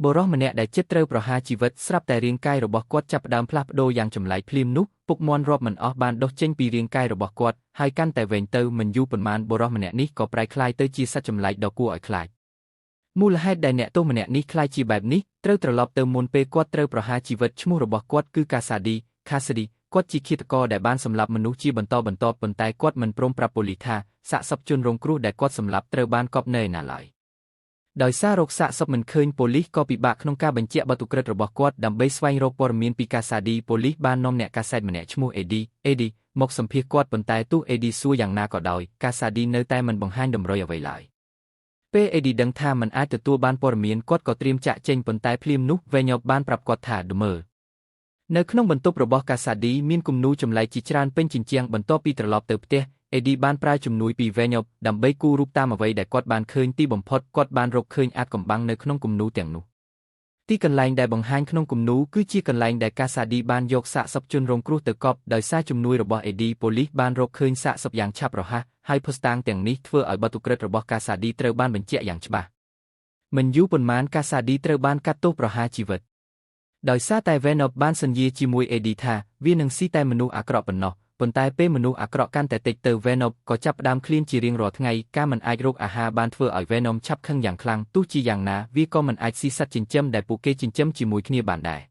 បុរសម្នាក់ដែលចិត្តត្រូវប្រហារជីវិតស្រាប់តែរាងកាយរបស់គាត់ចាប់ផ្ដើមផ្លាស់ប្ដូរយ៉ាងចម្លែកភ្លាមនោះពុកមាន់រាប់មិនអស់បានដុះចេញពីរាងកាយរបស់គាត់ហើយកាន់តែវែងទៅមិនយូរប៉ុន្មានបុរសម្នាក់នេះក៏ប្រែក្លាយទៅជាសត្វចម្លែកដ៏គួរឲ្យខ្លាចមូលហេតុដែលអ្នកទោសម្នាក់នេះខ្លាចជាបែបនេះត្រូវត្រឡប់ទៅមុនពេលគាត់ត្រូវប្រហារជីវិតឈ្មោះរបស់គាត់គឺកាសាឌីគាត់ជាឃាតករដែលបានសម្លាប់មនុស្សជាបន្តបន្ទាប់ប៉ុន្តែគាត់មិនព្រមប្រាប់ប៉ូលីសថាសាកសពជនរងគ្រោះដែលគាត់សម្លាប់ត្រូវបានកប់នៅឯណាឡើយដោយសាររកសាកសពមិនឃើញប៉ូលីសក៏ពិបាកក្នុងការបញ្ជាក់បទឧក្រិដ្ឋរបស់គាត់ដើម្បីស្វែងរកព័ត៌មានពីកាសាឌីប៉ូលីសបាននាំអ្នកកាសែតម្នាក់ឈ្មោះអេឌីមកសម្ភាសគាត់ប៉ុន្តែទោះអេឌីសួរយ៉ាងណាក៏ដោយកាសាឌីនៅតែមិនបង្ហាញតម្រុយអ្វីឡើយពេលអេឌីដឹងថាមិនអាចទទួលបានព័ត៌មានគាត់ក៏ត្រៀមចាក់ចេញប៉ុន្តែភ្លាមនោះវេញ៉ូបានប្រាប់គាត់ថាដមើនៅក្នុងបន្ទប់របស់កាសាឌីមានគំនូរចម្លែកជាច្រើនពេញជញ្ជាំងបន្ទាប់ពីត្រឡប់ទៅផ្ទះអេឌីបានប្រើជំនួយពីវេញ៉ូដើម្បីគូររូបតាមអ្វីដែលគាត់បានឃើញទីបំផុតគាត់បានរកឃើញអាថ៌កំបាំងនៅក្នុងគំនូរទាំងនោះទីកន្លែងដែលបង្ហាញក្នុងគំនូរគឺជាកន្លែងដែលកាសាឌីបានយកសាកសពជនរងគ្រោះទៅកប់ដោយសារជំនួយរបស់អេឌីប៉ូលីសបានរកឃើញសាកសពយ៉ាងឆាប់រហ័សហើយភស្តុតាងទាំងនេះធ្វើឲ្យបទឧក្រិដ្ឋរបស់កាសាឌីត្រូវបានបញ្ជាក់យ៉ាងច្បាស់មិនយូរប៉ុន្មានកាសាឌីត្រូវបានកាត់ទោសប្រហារជីវិតដោយសារតែវេណូបានសន្យាជាមួយអេឌីថាវានឹងស៊ីតែមនុស្សអាក្រក់ប៉ុណ្ណោះប៉ុន្តែពេលមនុស្សអាក្រក់កាន់តែតិចទៅវេណូក៏ចាប់ផ្ដើមឃ្លានជារៀងរាល់ថ្ងៃការមិនអាចរកអាហារបានធ្វើឲ្យវេណូឆាប់ខឹងយ៉ាងខ្លាំងទោះជាយ៉ាងណាវាក៏មិនអាចស៊ីសត្វចិញ្ចឹមដែលពួកគេចិញ្ចឹមជាមួយគ្នាបានដែរ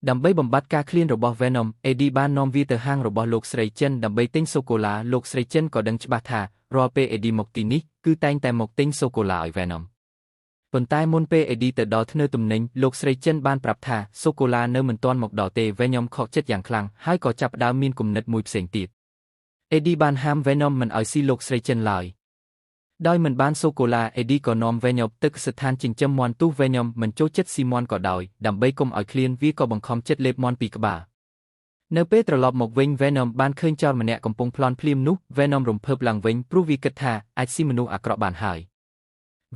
ដើម្បីបំបត្តិការឃ្លានរបស់វេណូអេឌីបាននាំវាទៅហាងរបស់លោកស្រីចិនដើម្បីទិញសូកូឡាលោកស្រីចិនក៏ដឹងច្បាស់ថារាល់ពេលអេឌីមកទីនេះគឺតែងតែមកទិញសូកូឡាឲ្យវេណូប៉ុន្តែមុនពេលអេឌីទៅដល់ធ្នើទំនិញលោកស្រីចិនបានប្រាប់ថាសូកូឡានៅមិនទាន់មកដល់ទេវេញ៉ូខកចិត្តយ៉ាងខ្លាំងហើយក៏ចាប់ផ្ដើមមានគំនិតមួយផ្សេងទៀតអេឌីបានហាមវេណូមិនឲ្យស៊ីលោកស្រីចិនឡើយដោយមិនបានសូកូឡាអេឌីក៏នាំវេញ៉ូទៅស្ថានចិញ្ចឹមមាន់ទោះវេញ៉ូមិនចូលចិត្តស៊ីមាន់ក៏ដោយដើម្បីកុំឲ្យឃ្លានវាក៏បង្ខំចិត្តលេបមាន់ពីក្បាលនៅពេលត្រឡប់មកវិញវេណូបានឃើញចោរម្នាក់កំពុងប្លន់ភ្លាមនោះវេណូរំភើបឡើងវិញព្រោះវាគិតថាអាចស៊ីមនុស្សអាក្រក់បានហើយ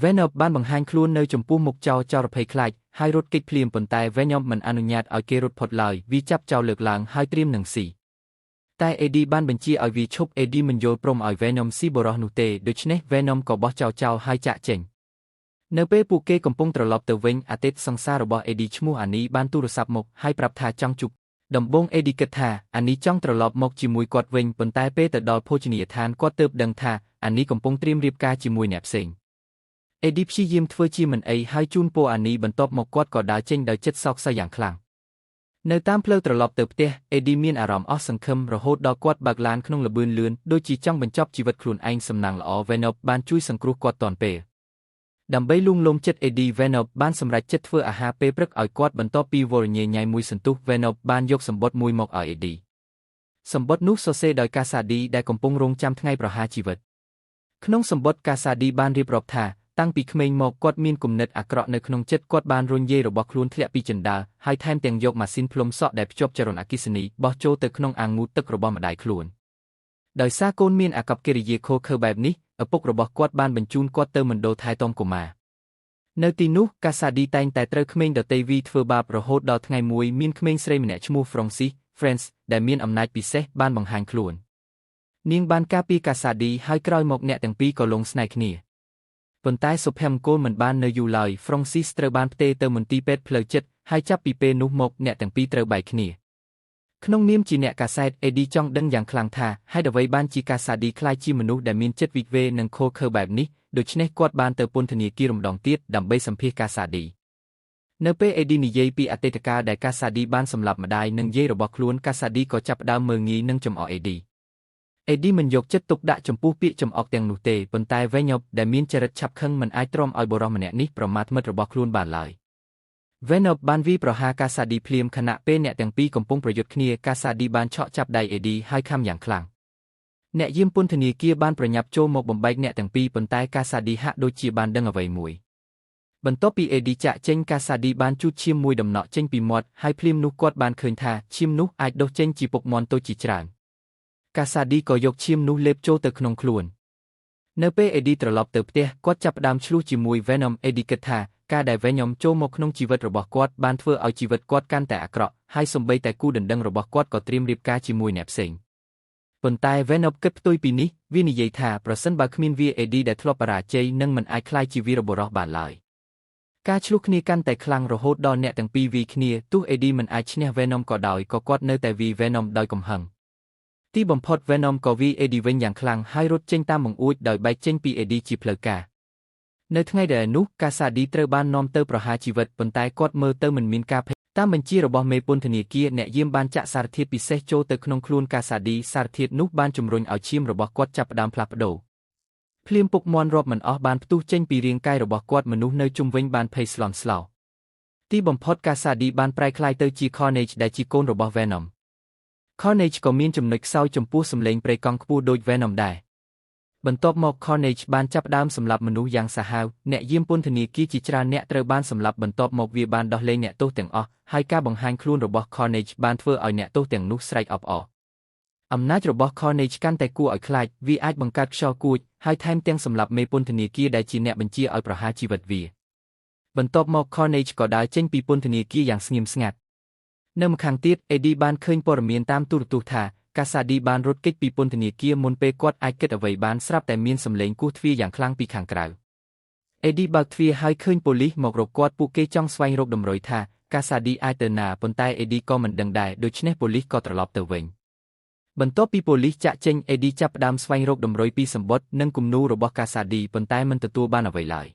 វេណូបានបង្ហាញខ្លួននៅចំពោះមុខចោរភ័យខ្លាចហើយរត់គេចភ្លាមប៉ុន្តែវេញ៉ូមិនអនុញ្ញាតឲ្យគេរត់ផុតឡើយវាចាប់ចោរលើកឡើងហើយត្រៀមនឹងស៊ីតែអេឌីបានបញ្ជាឲ្យវាឈប់អេឌីមិនយល់ព្រមឲ្យវេណូស៊ីបុរសនោះទេដូច្នេះវេណូក៏បោះចោលហើយចាក់ចេញនៅពេលពួកគេកំពុងត្រឡប់ទៅវិញអតីតសង្សាររបស់អេឌីឈ្មោះអានីបានទូរស័ព្ទមកហើយប្រាប់ថាចង់ជួបដំបូងអេឌីគិតថាអានីចង់ត្រឡប់មកជាមួយគាត់វិញប៉ុន្តែពេលទៅដល់ភោជនីយដ្ឋានគាត់ទើបដឹងថាអានីកំពុងត្រៀមរៀបការជាមួយអ្នកផ្សេងអេឌីព្យាយាមធ្វើជាមិនអីហើយជូនពរអានីបន្ទាប់មកគាត់ក៏ដើរចេញដោយចិត្តសោកសៅយ៉ាងខ្លាំងនៅតាមផ្លូវត្រឡប់ទៅផ្ទះអេឌីមានអារម្មណ៍អស់សង្ឃឹមរហូតដល់គាត់បើកឡានក្នុងល្បឿនលឿនដូចជាចង់បញ្ចប់ជីវិតខ្លួនឯងសំណាងល្អវេណូបានជួយសង្គ្រោះគាត់ទាន់ពេលដើម្បីលួងលោមចិត្តអេឌីវេណូបានសម្រេចចិត្តធ្វើអាហារពេលព្រឹកឲ្យគាត់បន្ទាប់ពីវល់ញ៉ៃញ៉ៃមួយសន្ទុះវេណូបានយកសម្បត្តិមួយមកឲ្យអេឌីសម្បត្តិនោះសរសេរដោយកាសាឌីដែលកំពុងរងចាំថ្ងៃប្រហារជីវិតក្នុងសម្បត្តិកាសាឌីបានរៀបរាប់ថាតាំងពីក្មេងមកគាត់មានគំនិតអាក្រក់នៅក្នុងចិត្តគាត់បានរុញយាយរបស់ខ្លួនធ្លាក់ពីជណ្ដើរហើយថែមទាំងយកម៉ាស៊ីនផ្លុំសក់ដែលភ្ជាប់ចរន្តអគ្គិសនីបោះចូលទៅក្នុងអាងងូតទឹករបស់ម្ដាយខ្លួនដោយសារកូនមានអាកប្បកិរិយាខុសខើបែបនេះឪពុករបស់គាត់បានបញ្ជូនគាត់ទៅមណ្ឌលថែទាំកុមារនៅទីនោះកាសាឌីតែងតែត្រូវក្មេងដទៃវីធ្វើបាបរហូតដល់ថ្ងៃមួយមានក្មេងស្រីម្នាក់ឈ្មោះ Frances ដែលមានអំណាចពិសេសបានបង្ហាញខ្លួននាងបានការពារកាសាឌីហើយក្រោយមកអ្នកទាំងពីរក៏លងស្នេហ៍គ្នាប៉ុន្តែសុភមង្គលមិនបាននៅយូរឡើយ Frances ត្រូវបានផ្ទេរទៅមន្ទីរពេទ្យផ្លូវចិត្តហើយចាប់ពីពេលនោះមកអ្នកទាំងពីរត្រូវបែកគ្នាក្នុងនាមជាអ្នកកាសែតអេឌីចង់ដឹងយ៉ាងខ្លាំងថាហេតុអ្វីបានជាកាសាឌីខ្លាចជាមនុស្សដែលមានចិត្តវិវេនិងខុសខើបែបនេះដូច្នេះគាត់បានទៅពន្ធនាគារម្ដងទៀតដើម្បីសម្ភាសកាសាឌីនៅពេលអេឌីនិយាយពីអតីតកាលដែលកាសាឌីបានសម្លាប់ម្ដាយនិងយាយរបស់ខ្លួនកាសាឌីក៏ចាប់ផ្ដើមមើលងាយនិងចំអកអេឌីមិនយកចិត្តទុកដាក់ចំពោះពាក្យចំអកទាំងនោះទេប៉ុន្តែវេញ៉ូដែលមានចរិតឆាប់ខឹងមិនអាចទ្រាំឲ្យបុរសម្នាក់នេះប្រមាថមិត្តរបស់ខ្លួនបានឡើយវេណូបានវាយប្រហារកាសាឌីភ្លាមខណៈពេលអ្នកទាំងពីរកំពុងប្រយុទ្ធគ្នាកាសាឌីបានឆក់ចាប់ដៃអេឌីហើយខំយ៉ាងខ្លាំងអ្នកយាមពន្ធនាគារបានប្រញាប់ចូលមកបំបែកអ្នកទាំងពីរប៉ុន្តែកាសាឌីហាក់ដូចជាបានដឹងអ្វីមួយបន្ទាប់ពីអេឌីចាក់ចេញកាសាឌីបានជូតឈាមមួយដំណក់ចេញពីមាត់ហើយភ្លាមនោះគាត់បានឃើញថាឈាមនោះអាចដុសចេញជាពុកមាន់តូចជាច្រើនកាសាឌីក៏យកឈាមនោះលេបចូលទៅក្នុងខ្លួននៅពេលអេឌីត្រឡប់ទៅផ្ទះគាត់ចាប់ផ្ដើមឆ្លោះជាមួយវេណូអេឌីគិតថាការដែលវេញ៉ូចូលមកក្នុងជីវិតរបស់គាត់បានធ្វើឲ្យជីវិតគាត់កាន់តែអាក្រក់ហើយសូម្បីតែគូដណ្ដឹងរបស់គាត់ក៏ត្រៀមរៀបការជាមួយអ្នកផ្សេងប៉ុន្តែវេណូគិតផ្ទុយពីនេះវានិយាយថាប្រសិនបើគ្មានវាអេឌីដែលធ្លាប់បរាជ័យនឹងមិនអាចក្លាយជាវីរបុរសបានឡើយ ការឆ្លុះគ្នាកាន់តែខ្លាំងរហូតដល់អ្នកទាំងពីរវាយគ្នាទោះ AD មិនអាចឈ្នះ Venom ក៏ដោយក៏គាត់នៅតែវាយ Venom ដោយកំហឹងទីបំផុត Venom ក៏វាយ AD វិញយ៉ាងខ្លាំងហើយរត់ចេញតាមបង្អួចដោយបែកចេញពី AD ជាផ្លូវការនៅថ្ងៃដែលនោះកាសាឌីត្រូវបាននាំទៅប្រហារជីវិតប៉ុន្តែគាត់មើលទៅមិនមានការភ័យតាមបញ្ជារបស់មេពន្ធនាគារអ្នកយាមបានចាក់សារធាតុពិសេសចូលទៅក្នុងខ្លួនកាសាឌីសារធាតុនោះបានជំរុញឲ្យឈាមរបស់គាត់ចាប់ផ្ដើមផ្លាស់ប្ដូរភ្លាមពុកមាន់រាប់មិនអស់បានផ្ទុះចេញពីរាងកាយរបស់គាត់មនុស្សនៅជុំវិញបានភ័យស្លន់ស្លោទីបំផុតកាសាឌីបានប្រែក្លាយទៅជា Carnage ដែលជាកូនរបស់ Venom Carnage ក៏មានចំណុចខ្សោយចំពោះសម្លេងព្រៃកង់ខ្ពស់ដូច Venom ដែរបន្ទាប់មក Carnage បានចាប់ផ្ដើមសម្លាប់មនុស្សយ៉ាងសាហាវអ្នកយាមពន្ធនាគារជាច្រើនអ្នកត្រូវបានសម្លាប់បន្ទាប់មកវាបានដោះលែងអ្នកទោសទាំងអស់ហើយការបង្ហាញខ្លួនរបស់ Carnage បានធ្វើឲ្យអ្នកទោសទាំងនោះស្រែកអបអរអំណាចរបស់ Carnage កាន់តែគួរឲ្យខ្លាចវាអាចបង្កើតខ្យល់គួចហើយថែមទាំងសម្លាប់មេពន្ធនាគារដែលជាអ្នកបញ្ជាឲ្យប្រហារជីវិតវាបន្ទាប់មក Carnage ក៏ដើរចេញពីពន្ធនាគារយ៉ាងស្ងៀមស្ងាត់នៅម្ខាងទៀត AD បានឃើញព័ត៌មានតាមទូរទស្សន៍ថាកាសាឌីបានរត់គេចពីពន្ធនាគារមុនពេលគាត់អាចគិតអ្វីបានស្រាប់តែមានសម្លេងគោះទ្វារយ៉ាងខ្លាំងពីខាងក្រៅ AD បើកទ្វារហើយឃើញប៉ូលីសមករកគាត់ពួកគេចង់ស្វែងរកតម្រុយថាកាសាឌីអាចទៅណាប៉ុន្តែ AD ក៏មិនដឹងដែរដូច្នេះប៉ូលីសក៏ត្រឡប់ទៅវិញបន្ទាប់ពីប៉ូលីសចាក់ចេញ AD ចាប់ផ្ដើមស្វែងរកតម្រុយពីសម្បត្តិនិងគំនូររបស់កាសាឌីប៉ុន្តែមិនទទួលបានអ្វីឡើយ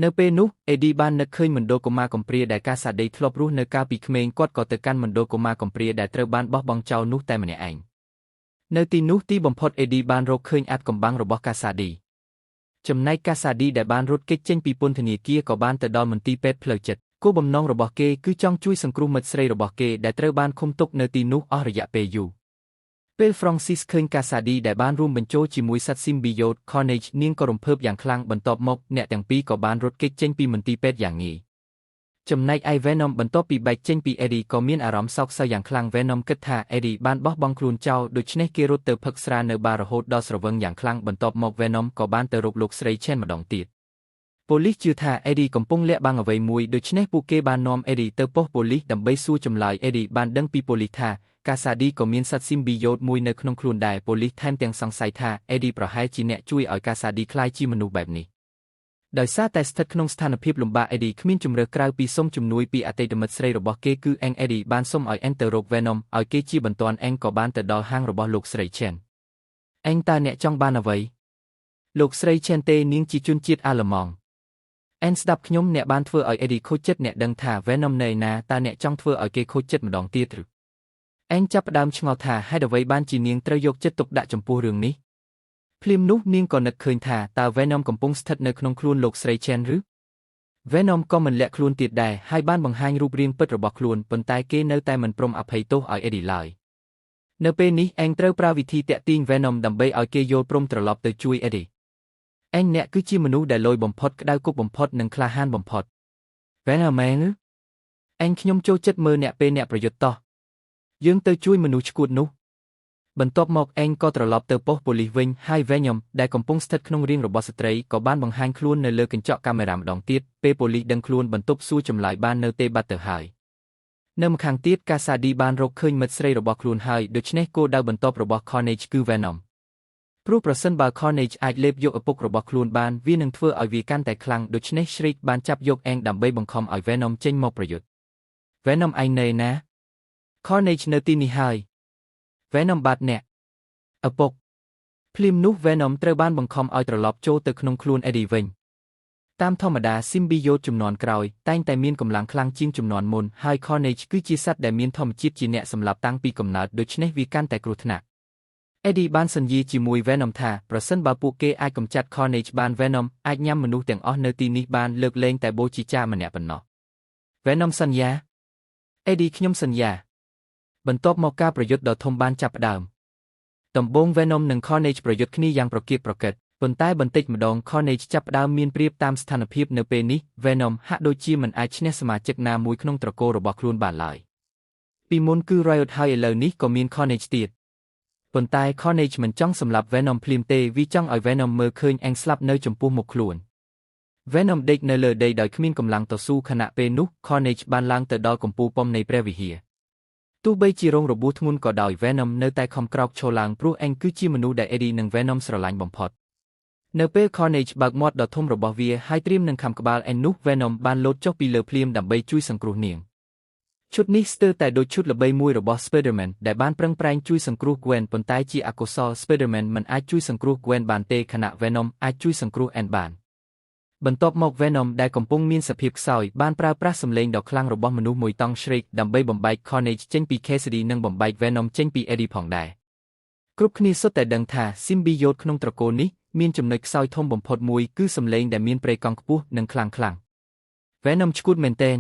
នៅពេលនោះ AD បាននឹកឃើញមណ្ឌលកុមារកំព្រាដែលកាសាឌីធ្លាប់រស់នៅកាលពីក្មេងគាត់ក៏ទៅកាន់មណ្ឌលកុមារកំព្រាដែលត្រូវបានបោះបង់ចោលនោះតែម្នាក់ឯងនៅទីនោះទីបំផុត AD បានរកឃើញអាថ៌កំបាំងរបស់កាសាឌីចំណែកកាសាឌីដែលបានរត់គេចចេញពីពន្ធនាគារក៏បានទៅដល់មន្ទីរពេទ្យផ្លូវចិត្តគោលបំណងរបស់គេគឺចង់ជួយសង្គ្រោះមិត្តស្រីរបស់គេដែលត្រូវបានឃុំទុកនៅទីនោះអស់រយៈពេលយូរពេល Francis ឃើញកាសាឌីដែលបានរួមបញ្ចូលជាមួយសត្វ Symbiote Carnage នាងក៏រំភើបយ៉ាងខ្លាំងបន្ទាប់មកអ្នកទាំងពីរក៏បានរត់គេចចេញពីមន្ទីរពេទ្យយ៉ាងងាយចំណែកឯ Venom បន្ទាប់ពីបែកចេញពី AD ក៏មានអារម្មណ៍សោកសៅយ៉ាងខ្លាំង Venom គិតថា AD បានបោះបង់ខ្លួនចោលដូច្នេះគេរត់ទៅផឹកស្រានៅបាររហូតដល់ស្រវឹងយ៉ាងខ្លាំងបន្ទាប់មក Venom ក៏បានទៅរកលោកស្រី Chen ម្ដងទៀតប៉ូលីសជឿថា AD កំពុងលាក់បាំងអ្វីមួយដូច្នេះពួកគេបាននាំ AD ទៅប៉ុស្តិ៍ប៉ូលីសដើម្បីសួរចម្លើយ AD បានដឹងពីប៉ូលីសថាកាសាឌីក៏មានសត្វ Symbiote មួយនៅក្នុងខ្លួនដែរប៉ូលីសថែមទាំងសង្ស័យថា AD ប្រហែលជាអ្នកជួយឲ្យកាសាឌីក្លាយជាមនុស្សបែបនេះដោយសារតែស្ថិតក្នុងស្ថានភាពលំបាក AD គ្មានជំរើសក្រៅពីសុំជំនួយពីអតីតមិត្តស្រីរបស់គេគឺអេង AD បានសុំឲ្យអេងទៅរក Venom ឲ្យគេជាបន្ទាន់អេងក៏បានទៅដល់ហាងរបស់លោកស្រី Chen អេងតើអ្នកចង់បានអ្វីលោកស្រី Chen ទេនាងជាជនជាតិអាល្លឺម៉ង់អេងស្ដាប់ខ្ញុំអ្នកបានធ្វើឲ្យ AD ខូចចិត្តអ្នកដឹងថា Venom នៅឯណាតើអ្នកចង់ធ្វើឲ្យគេខូចចិត្តម្ដងទៀតឬអេងចាប់ផ្ដើមឆ្ងល់ថាហេតុអ្វីបានជានាងត្រូវយកចិត្តទុកដាក់ចំពោះរឿងនេះភ្លាមនោះនាងក៏នឹកឃើញថាតើ Venom កំពុងស្ថិតនៅក្នុងខ្លួនលោកស្រី Chen ឬ Venom ក៏មិនលាក់ខ្លួនទៀតដែរហើយបានបង្ហាញរូបរាងពិតរបស់ខ្លួនប៉ុន្តែគេនៅតែមិនព្រមអភ័យទោសឲ្យ AD ឡើយនៅពេលនេះអេងត្រូវប្រើវិធីតាក់ទាញ Venom ដើម្បីឲ្យគេយល់ព្រមត្រឡប់ទៅជួយ AD អេងអ្នកគឺជាមនុស្សដែលលយបំផុតក្តៅគប់បំផុតនិងក្លាហានបំផុត Venom មែនឬអេងខ្ញុំចូលចិត្តមើលអ្នកពេលអ្នកប្រយុទ្ធតោះយើងទៅជួយមនុស្សឈួតនោះបន្ទាប់មកអេងក៏ត្រឡប់ទៅប៉ុស្តិ៍ប៉ូលីសវិញហើយ Venom ដែលកំពុងស្ថិតក្នុងរាងរបស់ស្ត្រីក៏បានបង្ហាញខ្លួននៅលើកញ្ចក់កាមេរ៉ាម្ដងទៀតពេលប៉ូលីសដឹងខ្លួនបន្ទប់សួរចម្លើយបាននៅទេបាត់ទៅហើយនៅម្ខាងទៀតកាសាឌីបានរកឃើញមិត្តស្រីរបស់ខ្លួនហើយដូច្នេះគោលដៅបន្ទាប់របស់ Carnage គឺ Venom ព្រោះប្រសិនបើ Carnage អាចលេបយកឪពុករបស់ខ្លួនបានវានឹងធ្វើឲ្យវាកាន់តែខ្លាំងដូច្នេះ Shriek បានចាប់យកអេងដើម្បីបង្ខំឲ្យ Venom ចេញមកប្រយុទ្ធ Venom ឯងនៅណា Carnage នៅទីនេះហើយ Venom បាត់អ្នកឪពុកភ្លាមនោះ Venom ត្រូវបានបង្ខំឲ្យត្រឡប់ចូលទៅក្នុងខ្លួន AD វិញតាមធម្មតា Symbiote ជំនាន់ក្រោយតែងតែមានកម្លាំងខ្លាំងជាងជំនាន់មុនហើយ Carnage គឺជាសត្វដែលមានធម្មជាតិជាអ្នកសម្លាប់តាំងពីកំណើតដូច្នេះវាកាន់តែគ្រោះថ្នាក់ AD បានសន្យាជាមួយ Venom ថាប្រសិនបើពួកគេអាចកម្ចាត់ Carnage បាន Venom អាចញ៉ាំមនុស្សទាំងអស់នៅទីនេះបានលើកលែងតែបូជាចារ្យម្នាក់ប៉ុណ្ណោះ Venom សន្យា AD ខ្ញុំសន្យាបន្ទាប់មកការប្រយុទ្ធដ៏ធំបានចាប់ផ្ដើមដំបូង Venom និង Carnage ប្រយុទ្ធគ្នាយ៉ាងប្រកៀកប្រកិតប៉ុន្តែបន្តិចម្ដង Carnage ចាប់ផ្ដើមមានប្រៀបតាមស្ថានភាពនៅពេលនេះ Venom ហាក់ដូចជាមិនអាចឈ្នះសមាជិកណាមួយក្នុងត្រកូលរបស់ខ្លួនបានឡើយពីមុនគឺ Riot ហើយឥឡូវនេះក៏មាន Carnage ទៀតប៉ុន្តែ Carnage មិនចង់សម្លាប់ Venom ភ្លាមទេវាចង់ឲ្យ Venom មើលឃើញអេងស្លាប់នៅចំពោះមុខខ្លួន Venom ដេកនៅលើដីដោយគ្មានកម្លាំងតស៊ូខណៈពេលនោះ Carnage បានឡើងទៅដល់កំពូលប៉ុមនៃព្រះវិហារទោះបីជារងរបួសធ្ងន់ក៏ដោយ Venom នៅតែខំក្រោកឈរឡើងព្រោះអេងគឺជាមនុស្សដែល AD និង Venom ស្រឡាញ់បំផុត នៅពេល Carnage បើកមាត់ដ៏ធំរបស់វាហើយត្រៀមនឹងខំក្បាល N នោះ Venom បានលោតចុះពីលើភ្លាមដើម្បីជួយសង្គ្រោះនាងឈុតនេះស្ទើរតែដូចឈុតល្បីមួយរបស់ Spider-Man ដែលបានប្រឹងប្រែងជួយសង្គ្រោះ Gwen ប៉ុន្តែជាអកុសល Spider-Man មិនអាចជួយសង្គ្រោះ Gwen បានទេខណៈ Venom អាចជួយសង្គ្រោះ N បានបន្ទាប់មក Venom ដែលកំពុងមានសភាពខ្សោយបានប្រើប្រាស់សម្លេងដ៏ខ្លាំងរបស់មនុស្សមួយតង់ Shriek ដើម្បីបំបែក Carnage ចេញពី Cassidy និងបំបែក Venom ចេញពី Eddie ផងដែរគ្រប់គ្នាសុទ្ធតែដឹងថា Symbiote ក្នុងត្រកូលនេះមានចំណុចខ្សោយធំបំផុតមួយគឺសម្លេងដែលមានប្រេកង់ខ្ពស់និងខ្លាំងៗ Venom ឈួតមែនទែន